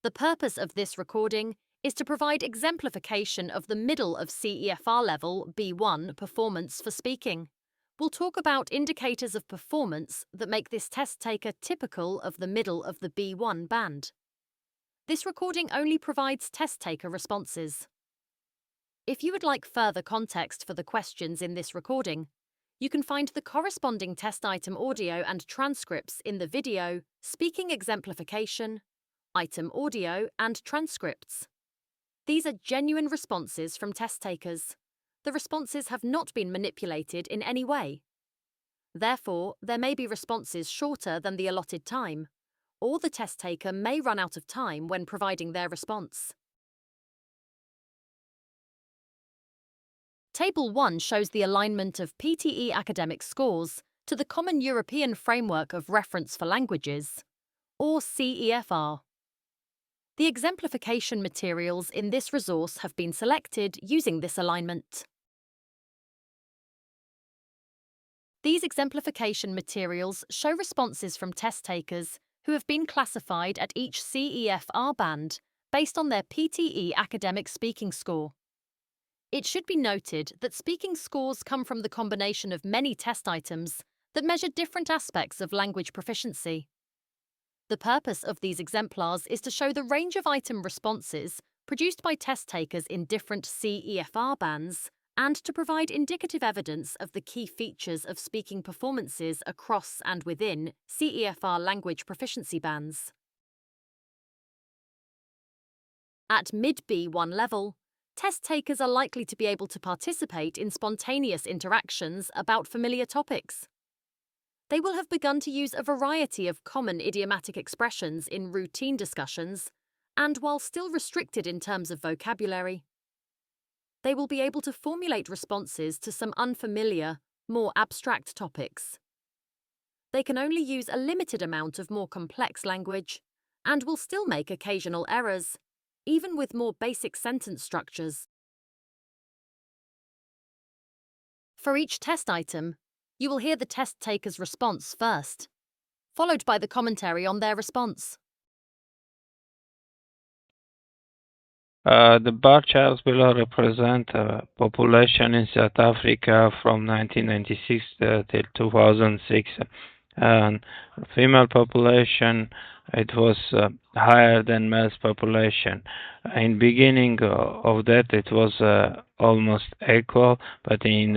The purpose of this recording is to provide exemplification of the middle of CEFR level B1 performance for speaking. We'll talk about indicators of performance that make this test taker typical of the middle of the B1 band. This recording only provides test taker responses. If you would like further context for the questions in this recording, you can find the corresponding test item audio and transcripts in the video, Speaking Exemplification, item audio and transcripts. These are genuine responses from test takers. The responses have not been manipulated in any way. Therefore, there may be responses shorter than the allotted time, or the test taker may run out of time when providing their response. Table 1 shows the alignment of PTE Academic scores to the Common European Framework of Reference for Languages, or CEFR. The exemplification materials in this resource have been selected using this alignment. These exemplification materials show responses from test takers who have been classified at each CEFR band based on their PTE Academic speaking score. It should be noted that speaking scores come from the combination of many test items that measure different aspects of language proficiency. The purpose of these exemplars is to show the range of item responses produced by test takers in different CEFR bands and to provide indicative evidence of the key features of speaking performances across and within CEFR language proficiency bands. At mid-B1 level, test takers are likely to be able to participate in spontaneous interactions about familiar topics. They will have begun to use a variety of common idiomatic expressions in routine discussions, and while still restricted in terms of vocabulary, they will be able to formulate responses to some unfamiliar, more abstract topics. They can only use a limited amount of more complex language, and will still make occasional errors, even with more basic sentence structures. For each test item, you will hear the test taker's response first, followed by the commentary on their response. The bar charts below represent population in South Africa from 1996 till 2006. And female population, it was higher than male population. In beginning of that, it was almost equal, but in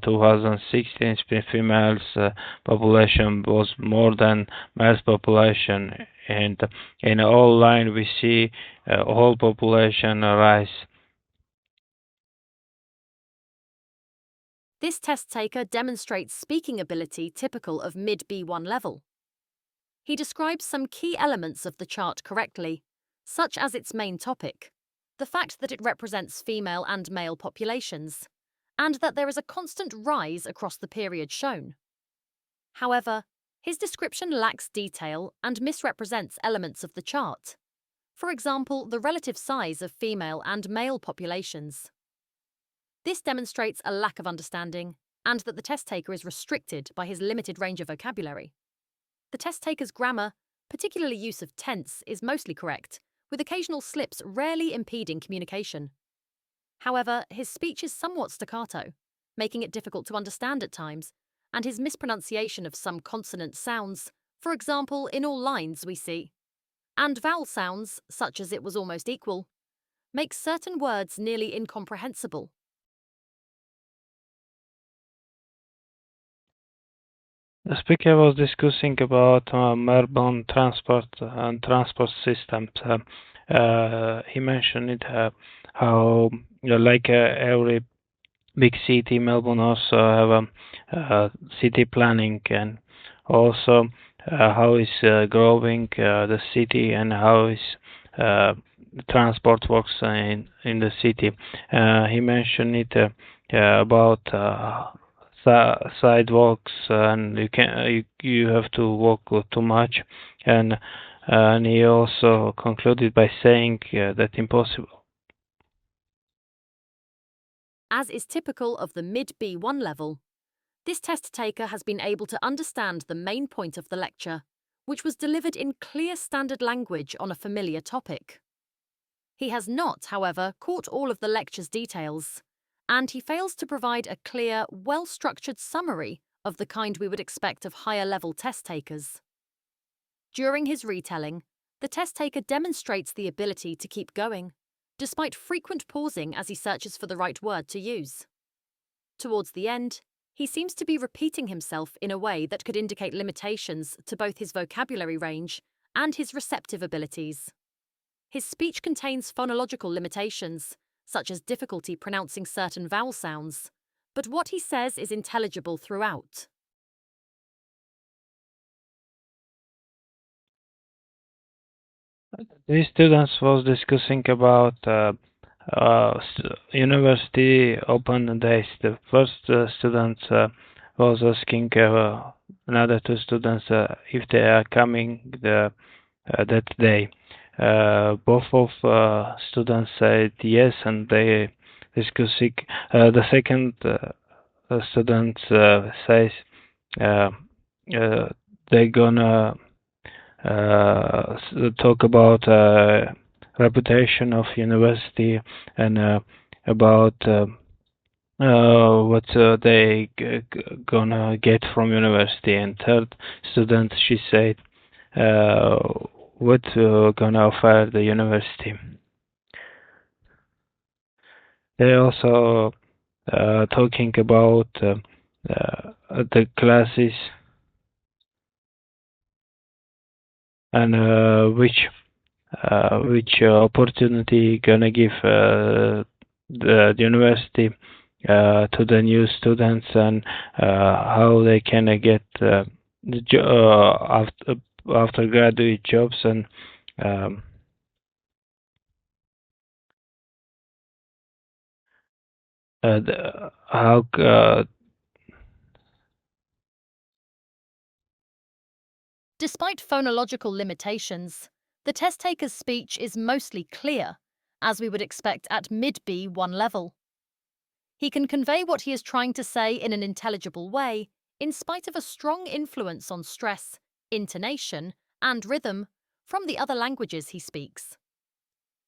2016, females population was more than male population, and in all line we see whole population rise. This test taker demonstrates speaking ability typical of mid-B1 level. He describes some key elements of the chart correctly, such as its main topic, the fact that it represents female and male populations, and that there is a constant rise across the period shown. However, his description lacks detail and misrepresents elements of the chart. For example, the relative size of female and male populations. This demonstrates a lack of understanding and that the test taker is restricted by his limited range of vocabulary. The test taker's grammar, particularly use of tense, is mostly correct, with occasional slips rarely impeding communication. However, his speech is somewhat staccato, making it difficult to understand at times, and his mispronunciation of some consonant sounds, for example, in all lines we see, and vowel sounds, such as it was almost equal, makes certain words nearly incomprehensible. The speaker was discussing about urban transport and transport systems. He mentioned it how, like every big city, Melbourne also have city planning, and also how is growing the city and how is transport works in the city. He mentioned it about sidewalks, and you have to walk too much, and he also concluded by saying that impossible. As is typical of the mid-B1 level, this test taker has been able to understand the main point of the lecture, which was delivered in clear standard language on a familiar topic. He has not, however, caught all of the lecture's details, and he fails to provide a clear, well-structured summary of the kind we would expect of higher-level test takers. During his retelling, the test taker demonstrates the ability to keep going, despite frequent pausing as he searches for the right word to use. Towards the end, he seems to be repeating himself in a way that could indicate limitations to both his vocabulary range and his receptive abilities. His speech contains phonological limitations, such as difficulty pronouncing certain vowel sounds, but what he says is intelligible throughout. These students was discussing about university open days. The first student was asking another two students if they are coming that day. Both of students said yes, and they discussing. The second student says uh, they're gonna talk about reputation of university and about what they gonna get from university. And third student, she said, uh, what gonna offer the university. They also talking about the classes and which opportunity gonna give the university to the new students, and how they can get after graduate jobs, and um, how Despite phonological limitations, the test taker's speech is mostly clear, as we would expect at mid-B1 level. He can convey what he is trying to say in an intelligible way, in spite of a strong influence on stress, intonation, and rhythm from the other languages he speaks.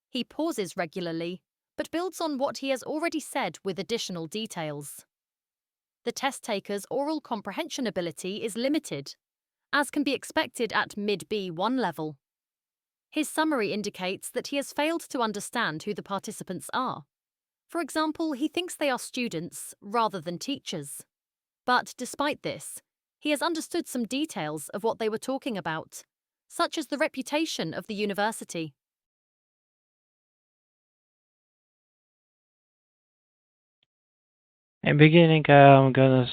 He pauses regularly, but builds on what he has already said with additional details. The test taker's oral comprehension ability is limited, as can be expected at mid-B1 level. His summary indicates that he has failed to understand who the participants are. For example, he thinks they are students rather than teachers. But despite this, he has understood some details of what they were talking about, such as the reputation of the university. in beginning, I'm gonna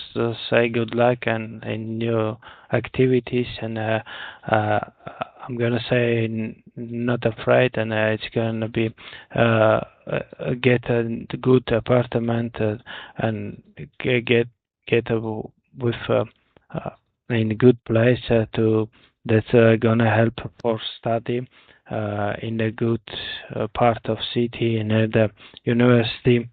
say good luck and in new activities, and uh, I'm gonna say not afraid, and it's gonna be get a good apartment, and get with in a good place to that's gonna help for study in a good part of city near the university.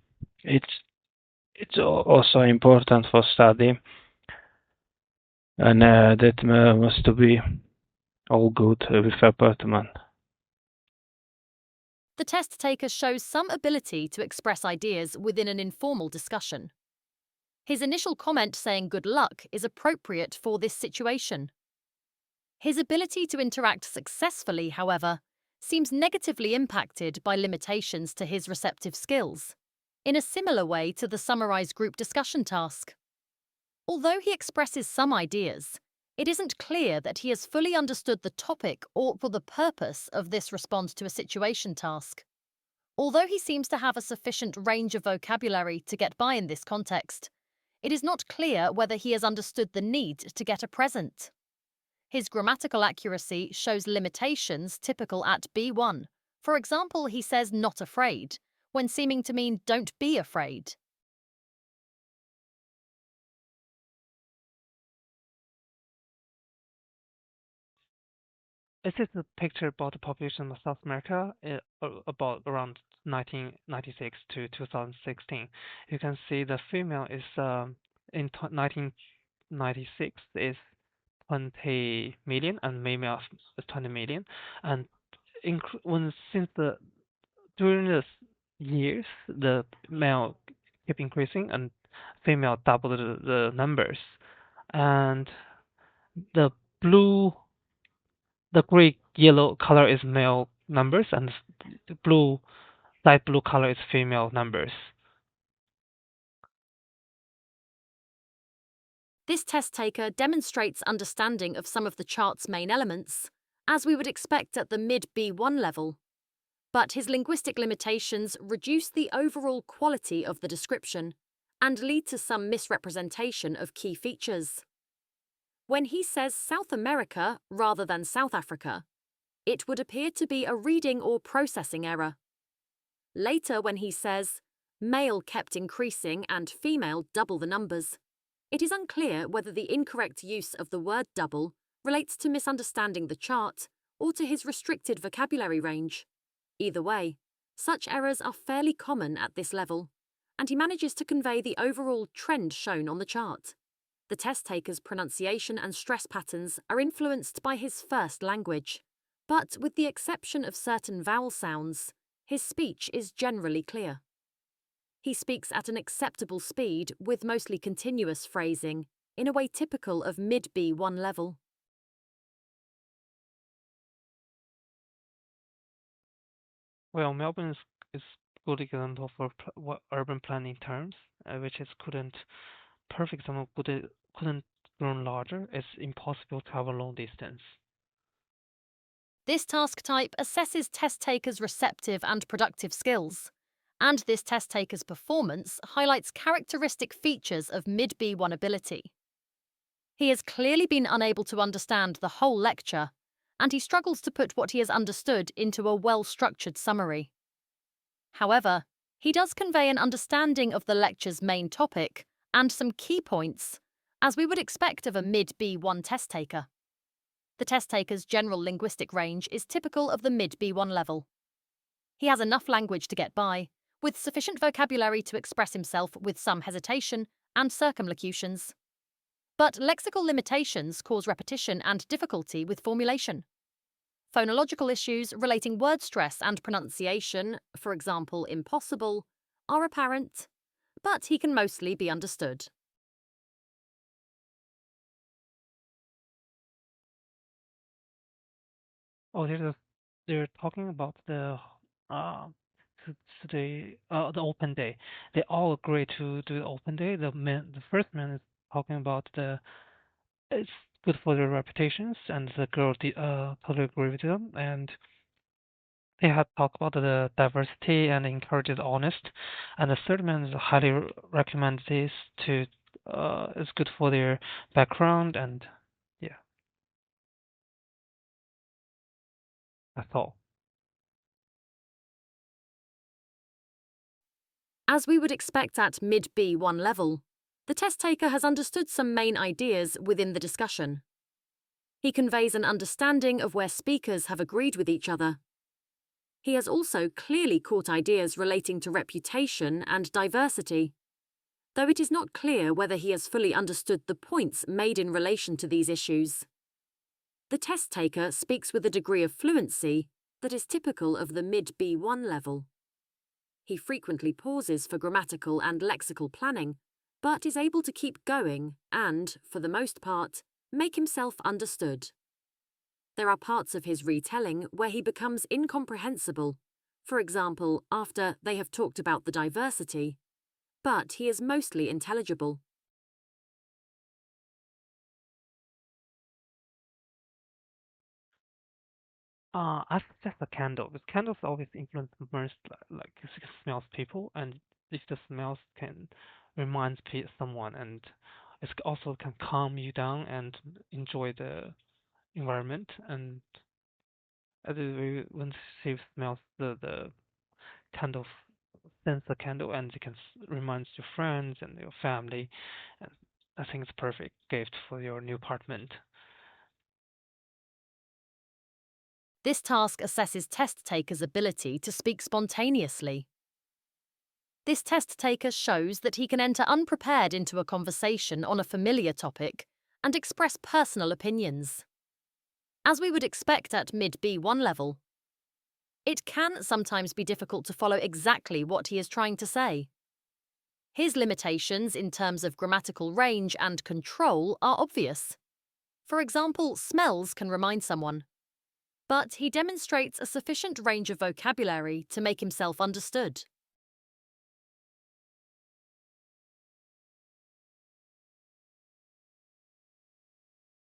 It's also important for study, and that must be all good with apartment. The test taker shows some ability to express ideas within an informal discussion. His initial comment saying good luck is appropriate for this situation. His ability to interact successfully, however, seems negatively impacted by limitations to his receptive skills, in a similar way to the summarized group discussion task. Although he expresses some ideas, it isn't clear that he has fully understood the topic or for the purpose of this response to a situation task. Although he seems to have a sufficient range of vocabulary to get by in this context, it is not clear whether he has understood the need to get a present. His grammatical accuracy shows limitations typical at B1. For example, he says not afraid, when seeming to mean don't be afraid. This is a picture about the population of South America about around 1996 to 2016. You can see the female is in 1996 is 20 million and female 20 million. And during the years, the male keep increasing and female double the numbers. And the gray yellow color is male numbers, and the light blue color is female numbers. This test taker demonstrates understanding of some of the chart's main elements, as we would expect at the mid B1 level. But his linguistic limitations reduce the overall quality of the description and lead to some misrepresentation of key features. When he says South America rather than South Africa, it would appear to be a reading or processing error. Later, when he says male kept increasing and female double the numbers, it is unclear whether the incorrect use of the word double relates to misunderstanding the chart or to his restricted vocabulary range. Either way, such errors are fairly common at this level, and he manages to convey the overall trend shown on the chart. The test taker's pronunciation and stress patterns are influenced by his first language, but with the exception of certain vowel sounds, his speech is generally clear. He speaks at an acceptable speed with mostly continuous phrasing, in a way typical of mid B1 level. Well, Melbourne is good example for urban planning terms, which is perfect example couldn't grow larger. It's impossible to have a long distance. This task type assesses test takers' receptive and productive skills, and this test taker's performance highlights characteristic features of mid B1 ability. He has clearly been unable to understand the whole lecture, and he struggles to put what he has understood into a well-structured summary. However, he does convey an understanding of the lecture's main topic and some key points, as we would expect of a mid B1 test taker. The test taker's general linguistic range is typical of the mid B1 level. He has enough language to get by, with sufficient vocabulary to express himself with some hesitation and circumlocutions. But lexical limitations cause repetition and difficulty with formulation. Phonological issues relating word stress and pronunciation, for example impossible, are apparent, but he can mostly be understood. Oh, they're talking about the open day. They all agree to do the open day. The first man is talking about it's good for their reputations, and the girl totally agree with them. And they have talked about the diversity and encourages honest. And the third man is highly recommend this to it's good for their background, and yeah, that's all. As we would expect at mid B1 level, the test taker has understood some main ideas within the discussion. He conveys an understanding of where speakers have agreed with each other. He has also clearly caught ideas relating to reputation and diversity, though it is not clear whether he has fully understood the points made in relation to these issues. The test taker speaks with a degree of fluency that is typical of the mid B1 level. He frequently pauses for grammatical and lexical planning, but is able to keep going and, for the most part, make himself understood. There are parts of his retelling where he becomes incomprehensible, for example, after they have talked about the diversity, but he is mostly intelligible. I suggest a candle, because candles always influence most like smells people, and if the smells can remind someone, and it also can calm you down and enjoy the environment, and when she smells the candle, sense the candle, and you can remind your friends and your family, and I think it's a perfect gift for your new apartment. This task assesses test takers' ability to speak spontaneously. This test taker shows that he can enter unprepared into a conversation on a familiar topic and express personal opinions. As we would expect at mid B1 level, it can sometimes be difficult to follow exactly what he is trying to say. His limitations in terms of grammatical range and control are obvious. For example, smells can remind someone, but he demonstrates a sufficient range of vocabulary to make himself understood.